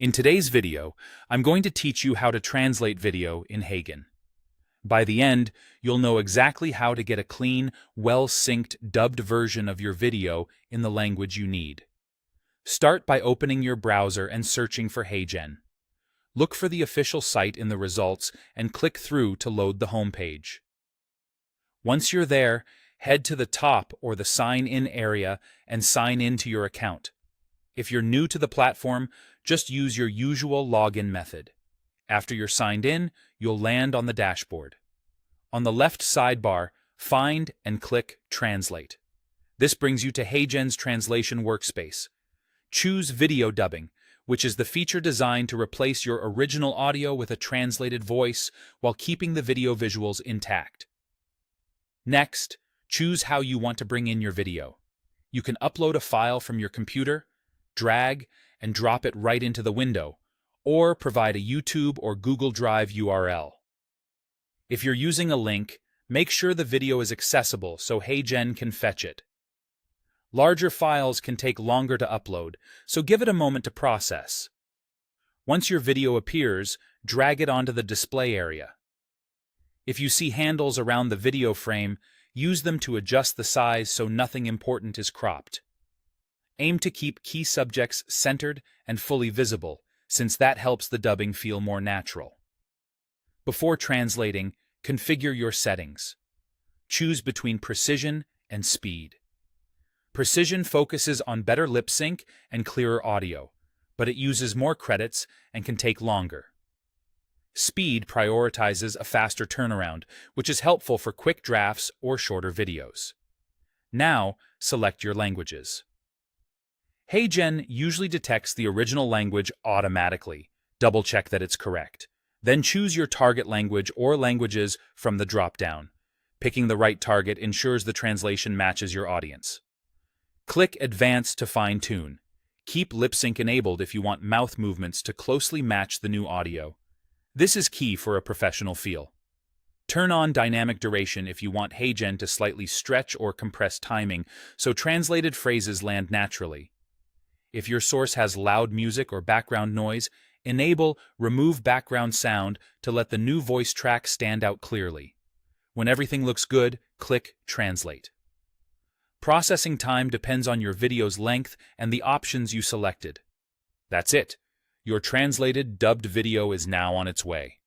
In today's video, I'm going to teach you how to translate video in Heygen. By the end, you'll know exactly how to get a clean, well-synced, dubbed version of your video in the language you need. Start by opening your browser and searching for Heygen. Look for the official site in the results and click through to load the home page. Once you're there, head to the top or the Sign In area and sign in to your account. If you're new to the platform, just use your usual login method. After you're signed in, you'll land on the dashboard. On the left sidebar, find and click Translate. This brings you to Heygen's translation workspace. Choose Video Dubbing, which is the feature designed to replace your original audio with a translated voice while keeping the video visuals intact. Next, choose how you want to bring in your video. You can upload a file from your computer, drag and drop it right into the window, or provide a YouTube or Google Drive URL. If you're using a link, make sure the video is accessible so Heygen can fetch it. Larger files can take longer to upload, so give it a moment to process. Once your video appears, drag it onto the display area. If you see handles around the video frame, use them to adjust the size so nothing important is cropped. Aim to keep key subjects centered and fully visible, since that helps the dubbing feel more natural. Before translating, configure your settings. Choose between precision and speed. Precision focuses on better lip sync and clearer audio, but it uses more credits and can take longer. Speed prioritizes a faster turnaround, which is helpful for quick drafts or shorter videos. Now, select your languages. Heygen usually detects the original language automatically. Double-check that it's correct. Then choose your target language or languages from the drop-down. Picking the right target ensures the translation matches your audience. Click Advance to fine-tune. Keep lip sync enabled if you want mouth movements to closely match the new audio. This is key for a professional feel. Turn on dynamic duration if you want Heygen to slightly stretch or compress timing so translated phrases land naturally. If your source has loud music or background noise, enable Remove Background Sound to let the new voice track stand out clearly. When everything looks good, click Translate. Processing time depends on your video's length and the options you selected. That's it. Your translated, dubbed video is now on its way.